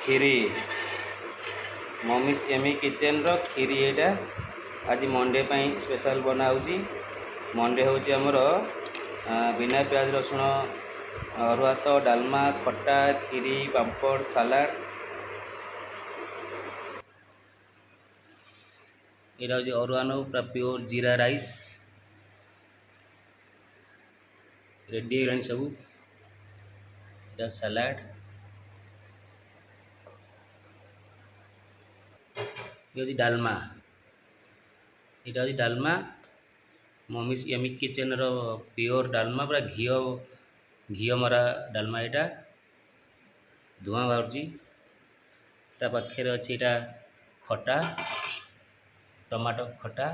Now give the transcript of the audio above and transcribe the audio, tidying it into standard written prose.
Kheri mummies Amy kitchen रो खीरी एटा आज Monday special बनाऊँगी। Monday हूँ आमर बिना प्याज रसुण अरुआ भात डालमा खट्टा खीरी पापड़ सलाड। यहाँ हूँ अरुआ पूरा प्योर जीरा राइस रेडी हो सब। ये सलाड ये डालमा यहाँ हूँ डालमा मम्मीज एमी किचन रो प्योर डालमा पूरा घी मरा डालमा। यहाँ धुआं बाहर ता पाखे अच्छी खटा टमाटो खटा